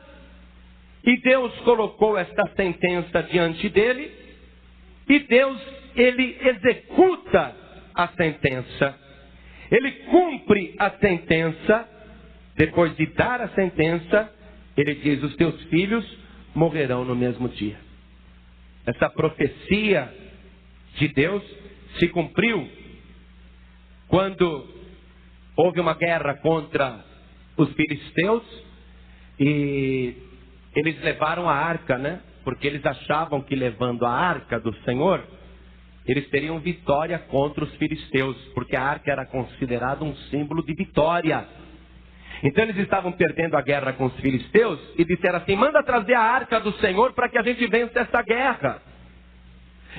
e Deus colocou esta sentença diante dele, e Deus, ele executa a sentença. Ele cumpre a sentença. Depois de dar a sentença, ele diz: os teus filhos morrerão no mesmo dia. Essa profecia de Deus se cumpriu quando houve uma guerra contra os filisteus, e eles levaram a arca, né? Porque eles achavam que levando a arca do Senhor, eles teriam vitória contra os filisteus, porque a arca era considerada um símbolo de vitória. Então eles estavam perdendo a guerra com os filisteus, e disseram assim: manda trazer a arca do Senhor para que a gente vença essa guerra.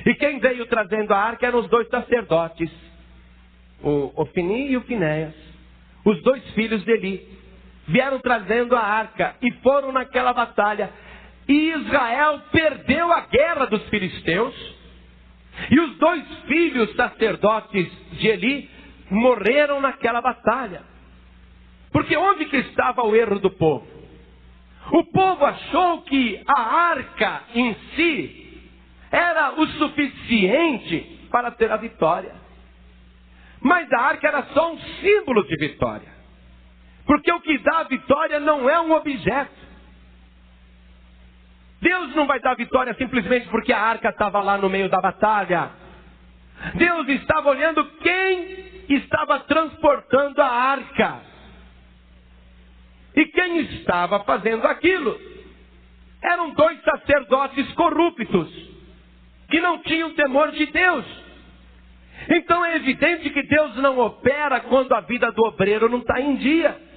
E quem veio trazendo a arca eram os 2 sacerdotes, o Ofni e o Finéias, os 2 filhos de Eli. Vieram trazendo a arca e foram naquela batalha. E Israel perdeu a guerra dos filisteus. E os 2 filhos sacerdotes de Eli morreram naquela batalha. Porque onde que estava o erro do povo? O povo achou que a arca em si era o suficiente para ter a vitória. Mas a arca era só um símbolo de vitória. Porque o que dá a vitória não é um objeto. Deus não vai dar vitória simplesmente porque a arca estava lá no meio da batalha. Deus estava olhando quem estava transportando a arca. E quem estava fazendo aquilo? Eram 2 sacerdotes corruptos, que não tinham temor de Deus. Então é evidente que Deus não opera quando a vida do obreiro não está em dia.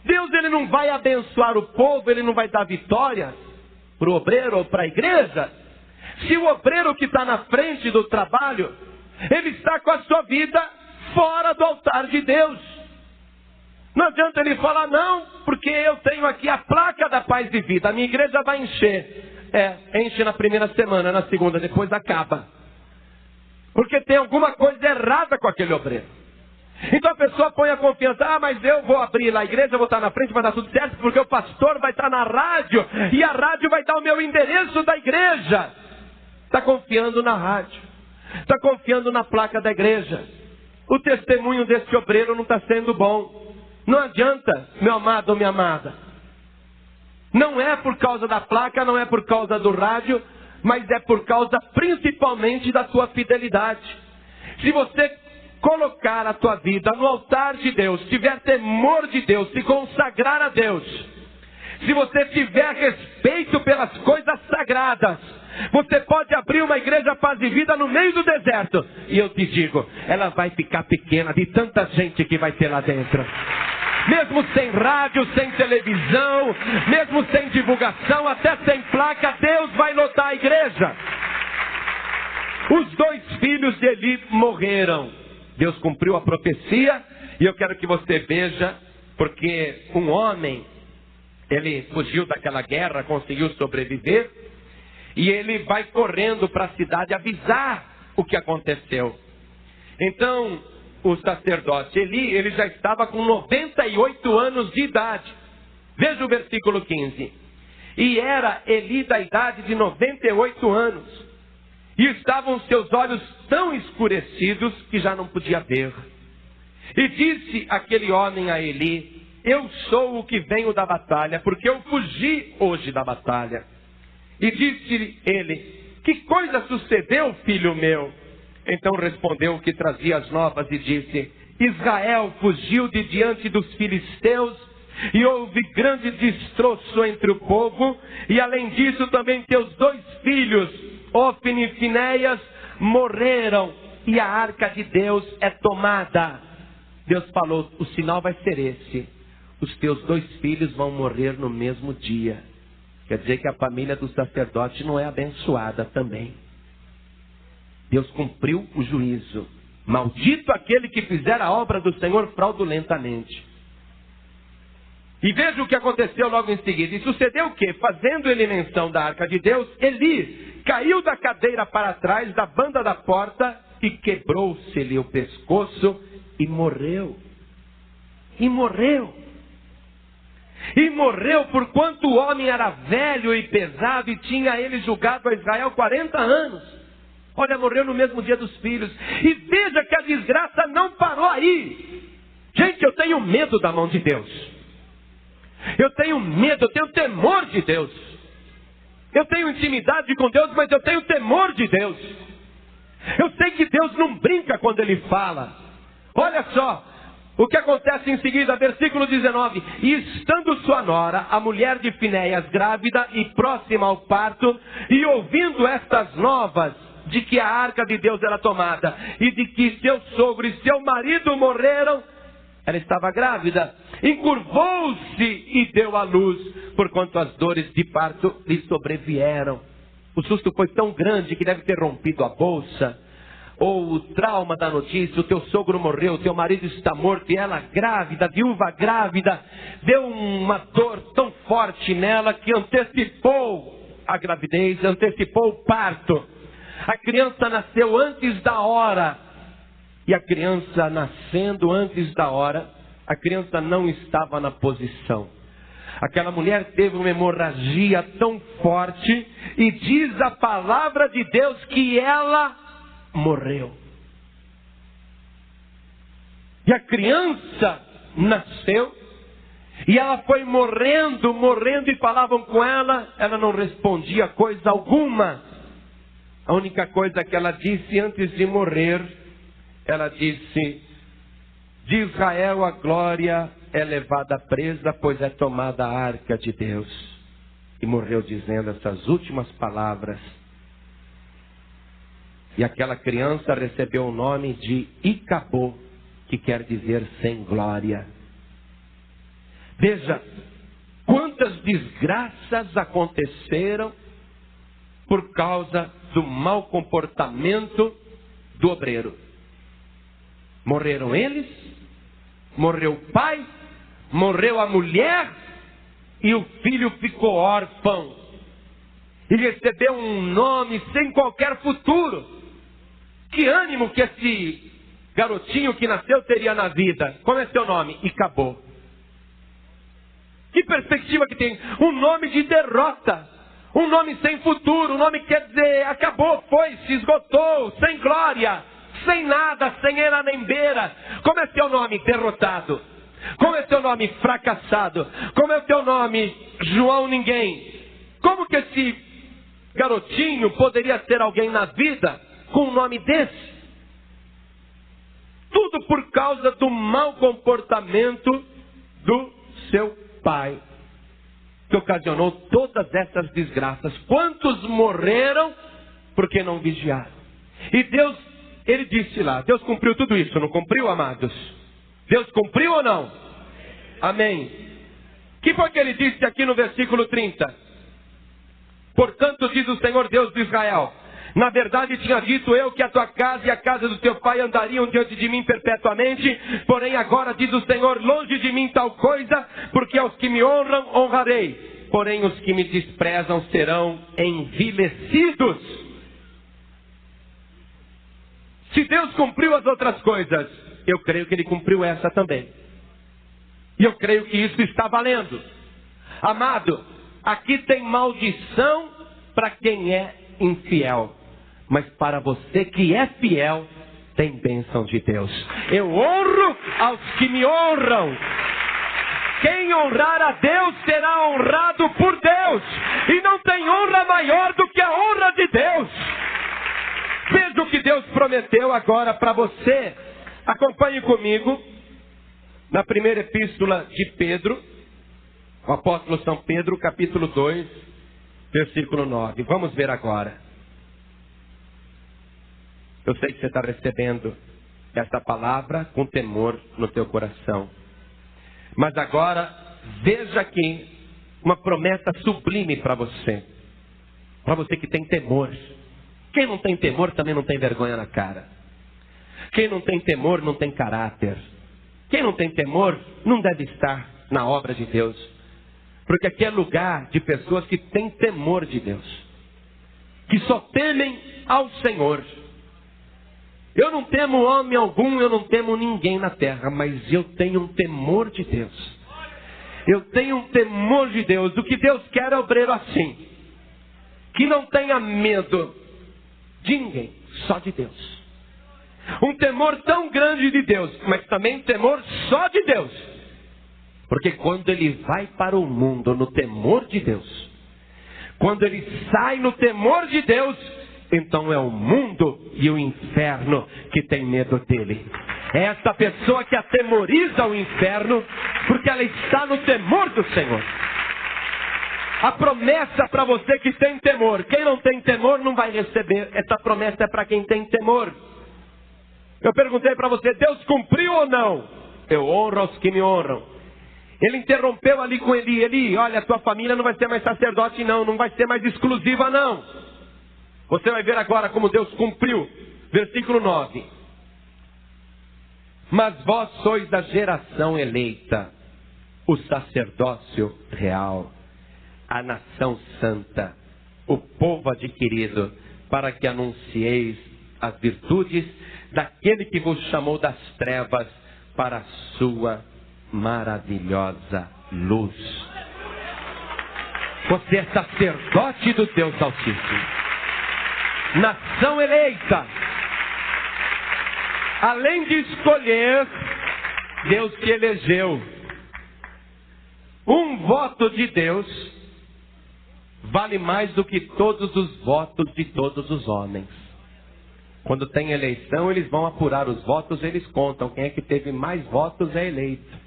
Deus, ele não vai abençoar o povo, ele não vai dar vitória para o obreiro ou para a igreja, se o obreiro que está na frente do trabalho, ele está com a sua vida fora do altar de Deus. Não adianta ele falar: não, porque eu tenho aqui a placa da paz e vida, a minha igreja vai encher. Enche na primeira semana, na segunda, depois acaba. Porque tem alguma coisa errada com aquele obreiro. Então a pessoa põe a confiança: mas eu vou abrir lá a igreja, vou estar na frente, vai dar tudo certo, porque o pastor vai estar na rádio, e a rádio vai dar o meu endereço da igreja. Está confiando na rádio, está confiando na placa da igreja. O testemunho desse obreiro não está sendo bom. Não adianta, meu amado ou minha amada. Não é por causa da placa, não é por causa do rádio, mas é por causa principalmente da tua fidelidade. Se você colocar a tua vida no altar de Deus, tiver temor de Deus, se consagrar a Deus, se você tiver respeito pelas coisas sagradas, você pode abrir uma igreja Paz e Vida no meio do deserto, e eu te digo, ela vai ficar pequena de tanta gente que vai ter lá dentro. Mesmo sem rádio, sem televisão, mesmo sem divulgação, até sem placa, Deus vai lotar a igreja. Os 2 filhos de Eli morreram. Deus cumpriu a profecia, e eu quero que você veja, porque um homem, ele fugiu daquela guerra, conseguiu sobreviver, e ele vai correndo para a cidade avisar o que aconteceu. Então, o sacerdote Eli, ele já estava com 98 anos de idade. Veja o versículo 15. E era Eli da idade de 98 anos. E estavam seus olhos tão escurecidos que já não podia ver. E disse aquele homem a Eli: eu sou o que venho da batalha, porque eu fugi hoje da batalha. E disse ele: que coisa sucedeu, filho meu? Então respondeu o que trazia as novas e disse: Israel fugiu de diante dos filisteus, e houve grande destroço entre o povo, e além disso também teus 2 filhos, Ofni e Finéias, morreram, e a arca de Deus é tomada. Deus falou: o sinal vai ser esse: os teus 2 filhos vão morrer no mesmo dia. Quer dizer que a família do sacerdote não é abençoada também. Deus cumpriu o juízo. Maldito aquele que fizer a obra do Senhor fraudulentamente. E veja o que aconteceu logo em seguida. E sucedeu o quê? Fazendo ele menção da arca de Deus, Eli caiu da cadeira para trás da banda da porta e quebrou-se-lhe o pescoço e morreu. E morreu. E morreu porquanto o homem era velho e pesado e tinha ele julgado a Israel 40 anos. Olha, morreu no mesmo dia dos filhos. E veja que a desgraça não parou aí. Gente, eu tenho medo da mão de Deus. Eu tenho medo, eu tenho temor de Deus. Eu tenho intimidade com Deus, mas eu tenho temor de Deus. Eu sei que Deus não brinca quando Ele fala. Olha só o que acontece em seguida, versículo 19. E estando sua nora, a mulher de Finéias, grávida e próxima ao parto, e ouvindo estas novas, de que a arca de Deus era tomada, e de que seu sogro e seu marido morreram, ela estava grávida, encurvou-se e deu à luz, porquanto as dores de parto lhe sobrevieram. O susto foi tão grande que deve ter rompido a bolsa, ou o trauma da notícia: o teu sogro morreu, o teu marido está morto, e ela grávida, viúva grávida, deu uma dor tão forte nela que antecipou a gravidez, antecipou o parto. A criança nasceu antes da hora. E a criança nascendo antes da hora, a criança não estava na posição. Aquela mulher teve uma hemorragia tão forte, e diz a palavra de Deus que ela morreu. E a criança nasceu, e ela foi morrendo, e falavam com ela, ela não respondia coisa alguma. A única coisa que ela disse antes de morrer, ela disse: de Israel a glória é levada presa, pois é tomada a arca de Deus. E morreu dizendo essas últimas palavras. E aquela criança recebeu o nome de Icabô, que quer dizer sem glória. Veja quantas desgraças aconteceram por causa do mau comportamento do obreiro. Morreram eles, morreu o pai, morreu a mulher, e o filho ficou órfão. E recebeu um nome sem qualquer futuro. Que ânimo que esse garotinho que nasceu teria na vida. Como é seu nome? E acabou. Que perspectiva que tem? Um nome de derrota. Um nome sem futuro. Um nome que quer dizer acabou, foi, se esgotou, sem glória, sem nada, sem era nem beira. Como é seu nome? Derrotado. Como é seu nome? Fracassado. Como é o teu nome? João Ninguém. Como que esse garotinho poderia ser alguém na vida com um nome desse? Tudo por causa do mau comportamento do seu pai, que ocasionou todas essas desgraças. Quantos morreram porque não vigiaram? E Deus, Ele disse lá, Deus cumpriu tudo isso, não cumpriu, amados? Deus cumpriu ou não? Amém. O que foi que Ele disse aqui no versículo 30? Portanto, diz o Senhor Deus de Israel: na verdade tinha dito eu que a tua casa e a casa do teu pai andariam diante de mim perpetuamente, porém agora diz o Senhor: longe de mim tal coisa, porque aos que me honram honrarei, porém os que me desprezam serão envilecidos. Se Deus cumpriu as outras coisas, eu creio que Ele cumpriu essa também. E eu creio que isso está valendo. Amado, Aqui tem maldição para quem é infiel. Mas para você que é fiel, tem bênção de Deus. Eu honro aos que me honram. Quem honrar a Deus será honrado por Deus. E não tem honra maior do que a honra de Deus. Veja o que Deus prometeu agora para você. Acompanhe comigo na primeira epístola de Pedro, o apóstolo São Pedro, capítulo 2, versículo 9. Vamos ver agora. Eu sei que você está recebendo esta palavra com temor no teu coração. Mas agora, veja aqui uma promessa sublime para você. Para você que tem temor. Quem não tem temor também não tem vergonha na cara. Quem não tem temor não tem caráter. Quem não tem temor não deve estar na obra de Deus. Porque aqui é lugar de pessoas que têm temor de Deus. Que só temem ao Senhor. Eu não temo homem algum, eu não temo ninguém na terra, mas eu tenho um temor de Deus. Eu tenho um temor de Deus. O que Deus quer é obreiro assim. Que não tenha medo de ninguém, só de Deus. Um temor tão grande de Deus, mas também temor só de Deus. Porque quando ele vai para o mundo no temor de Deus, quando ele sai no temor de Deus, então é o mundo e o inferno que tem medo dele. É essa pessoa que atemoriza o inferno, porque ela está no temor do Senhor. A promessa para você que tem temor. Quem não tem temor não vai receber. Essa promessa é para quem tem temor. Eu perguntei para você, Deus cumpriu ou não? Eu honro aos que me honram. Ele interrompeu ali com Eli. Eli, olha, a tua família não vai ser mais sacerdote não. Não vai ser mais exclusiva não. Você vai ver agora como Deus cumpriu. Versículo 9. Mas vós sois da geração eleita, o sacerdócio real, a nação santa, o povo adquirido, para que anuncieis as virtudes daquele que vos chamou das trevas para a sua maravilhosa luz. Você é sacerdote do Deus Altíssimo. Nação eleita. Além de escolher, Deus te elegeu. Um voto de Deus vale mais do que todos os votos de todos os homens. Quando tem eleição, eles vão apurar os votos, eles contam. Quem é que teve mais votos é eleito.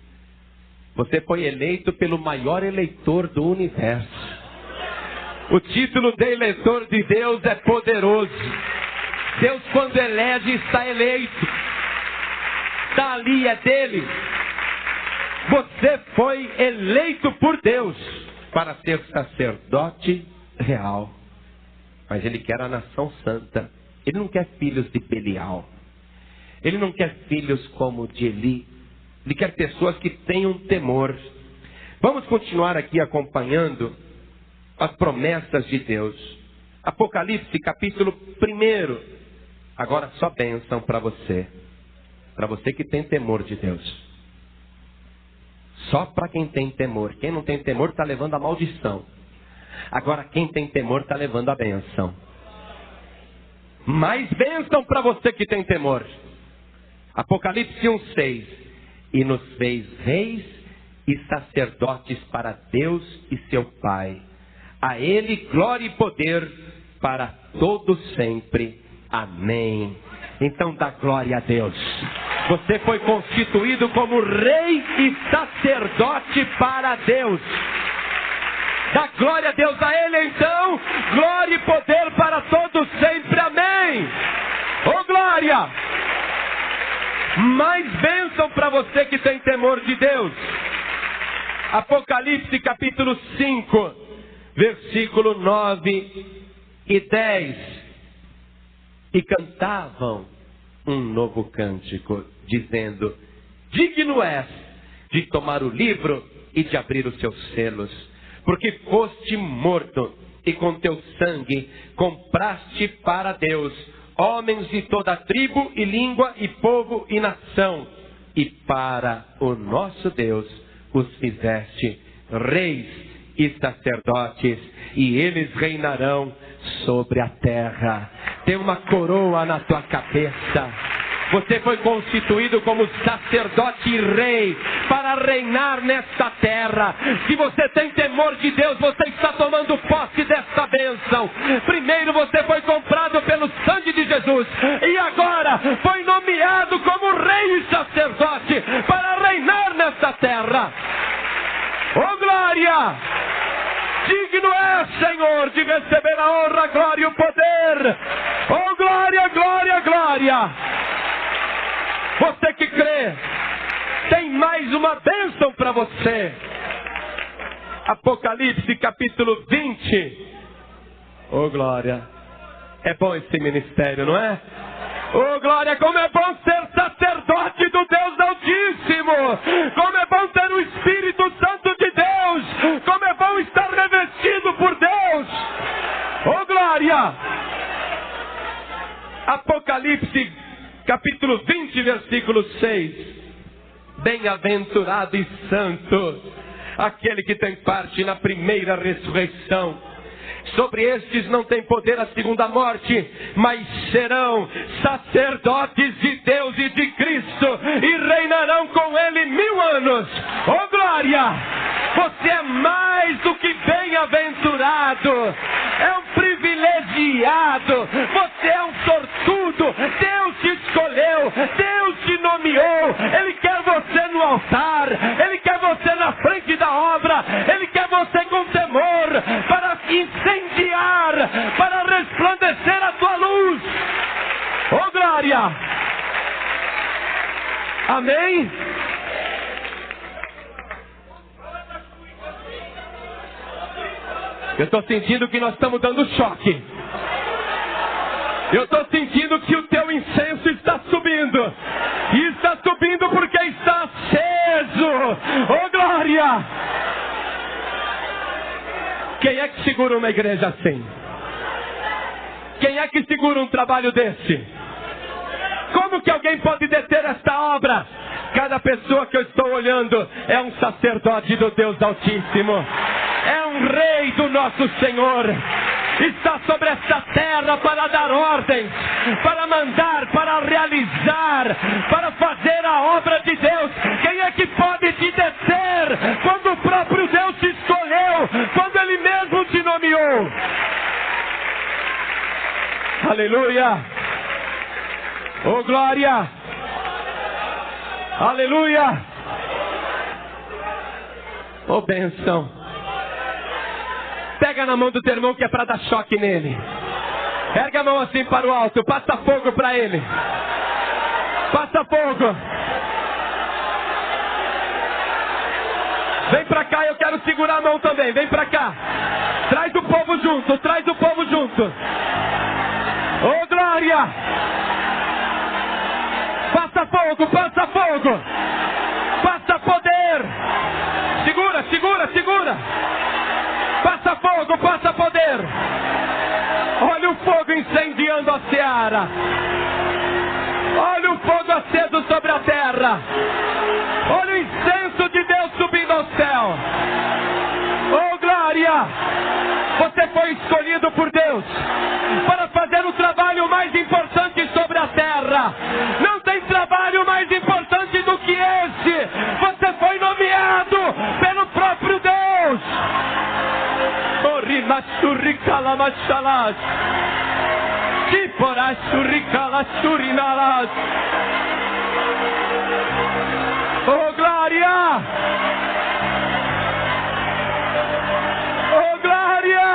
Você foi eleito pelo maior eleitor do universo. O título de eleitor de Deus é poderoso. Deus, quando elege, está eleito. Está ali, é dele. Você foi eleito por Deus para ser sacerdote real. Mas ele quer a nação santa. Ele não quer filhos de Belial. Ele não quer filhos como de Eli. Ele quer pessoas que tenham temor. Vamos continuar aqui acompanhando as promessas de Deus. Apocalipse, capítulo 1. Agora só bênção para você. Para você que tem temor de Deus. Só para quem tem temor. Quem não tem temor está levando a maldição. Agora quem tem temor está levando a bênção. Mais bênção para você que tem temor. Apocalipse 1:6. E nos fez reis e sacerdotes para Deus e seu Pai. A Ele glória e poder para todos sempre. Amém. Então dá glória a Deus. Você foi constituído como rei e sacerdote para Deus. Dá glória a Deus a Ele então. Glória e poder para todos sempre. Amém. Oh glória. Mais bênção para você que tem temor de Deus. Apocalipse capítulo 5, versículo 9 e 10. E cantavam um novo cântico, dizendo: digno és de tomar o livro e de abrir os seus selos, porque foste morto e com teu sangue compraste para Deus homens de toda tribo e língua e povo e nação, e para o nosso Deus os fizeste reis e sacerdotes, e eles reinarão sobre a terra. Tem uma coroa na tua cabeça. Você foi constituído como sacerdote e rei para reinar nesta terra. Se você tem temor de Deus, você está tomando posse desta bênção. Primeiro você foi comprado pelo sangue de Jesus, e agora foi nomeado como rei e sacerdote para reinar nesta terra. Oh glória! Digno é, Senhor, de receber a honra, a glória e o poder. Oh glória, glória, glória! Você que crê, tem mais uma bênção para você. Apocalipse capítulo 20. Oh glória, é bom esse ministério, não é? Oh glória, como é bom ser sacerdote do Deus Altíssimo. Como é bom ter o Espírito Santo de Deus. Como é bom estar revestido por Deus. Oh glória. Apocalipse capítulo 20, versículo 6. Bem-aventurado e santo aquele que tem parte na primeira ressurreição. Sobre estes não tem poder a segunda morte, mas serão sacerdotes de Deus e de Cristo, e reinarão com Ele 1000 anos. Oh glória! Você é mais do que bem-aventurado, é um privilegiado, você é um sortudo. Deus te escolheu, Deus te nomeou. Ele quer você no altar, Ele quer você na frente da obra, Ele quer você com temor, para incendiar, para resplandecer a tua luz. Oh glória! Amém? Eu estou sentindo que nós estamos dando choque. Eu estou sentindo que o teu incenso está subindo. E está subindo porque está aceso. Oh glória! Quem é que segura uma igreja assim? Quem é que segura um trabalho desse? Como que alguém pode deter esta obra? Cada pessoa que eu estou olhando é um sacerdote do Deus Altíssimo. É um rei do nosso Senhor. Está sobre esta terra para dar ordens, para mandar, para realizar, para fazer a obra de Deus. Quem é que pode te deter quando o próprio Deus te escolheu, quando Ele mesmo te nomeou? Aleluia! Oh glória! Aleluia! Oh bênção! Pega na mão do teu irmão que é para dar choque nele. Erga a mão assim para o alto. Passa fogo para ele. Passa fogo. Vem para cá, eu quero segurar a mão também. Vem para cá. Traz o povo junto. Traz o povo junto. Oh glória! Passa fogo, passa fogo. Passa poder. Segura, segura, segura. Passa fogo, passa poder. Olha o fogo incendiando a seara. Olha o fogo aceso sobre a terra. Olha o incenso de Deus subindo ao céu. Oh glória! Você foi escolhido por Deus para fazer o trabalho mais importante sobre a terra. Não tem trabalho mais importante do que esse. Você foi nomeado pelo próprio Deus. Orimasuricalamachalas. Tiporasuricalassurinalas. Oh glória! Oh glória!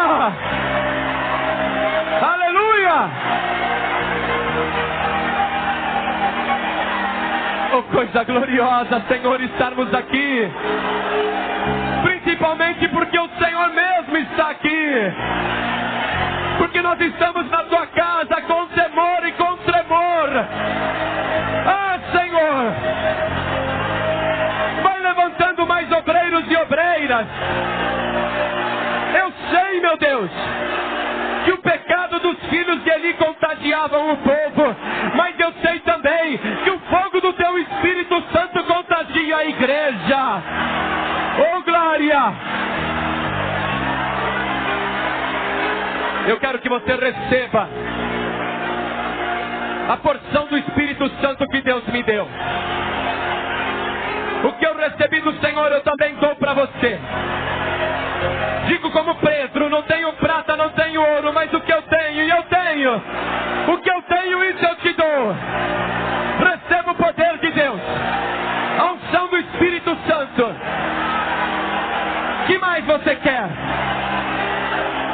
Aleluia! Oh coisa gloriosa, Senhor, estarmos aqui. Principalmente porque o Senhor mesmo está aqui. Porque nós estamos na tua casa com temor e com tremor. Ah, Senhor! Vai levantando mais obreiros e obreiras. Eu sei, meu Deus, que o pecado dos filhos de Eli contagiavam o povo. Mas eu sei também que o fogo do teu Espírito Santo contagia a igreja. Oh glória! Eu quero que você receba a porção do Espírito Santo que Deus me deu. O que eu recebi do Senhor, eu também dou para você. Digo como Pedro, não tenho prata, não tenho ouro, mas o que eu tenho, e eu tenho. O que eu tenho, isso eu te dou. Receba o poder de Deus. A unção do Espírito Santo. O que mais você quer?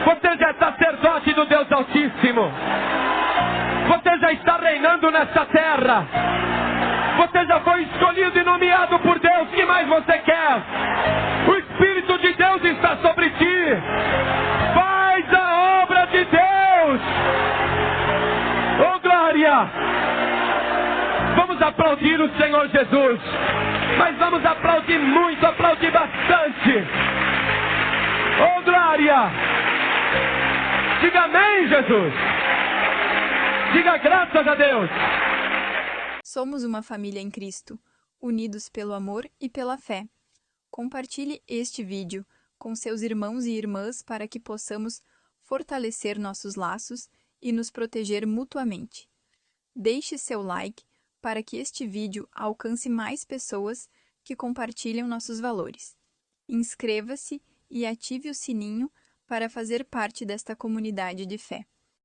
Você já é sacerdote do Deus Altíssimo. Você já está reinando nessa terra. Você já foi escolhido e nomeado por Deus. O que mais você quer? O Espírito de Deus está sobre ti. Faz a obra de Deus. Oh, glória! Vamos aplaudir o Senhor Jesus. Mas vamos aplaudir muito, aplaudir bastante. Oh, glória! Diga amém, Jesus. Diga graças a Deus. Somos uma família em Cristo, unidos pelo amor e pela fé. Compartilhe este vídeo com seus irmãos e irmãs para que possamos fortalecer nossos laços e nos proteger mutuamente. Deixe seu like para que este vídeo alcance mais pessoas que compartilham nossos valores. Inscreva-se e ative o sininho para fazer parte desta comunidade de fé.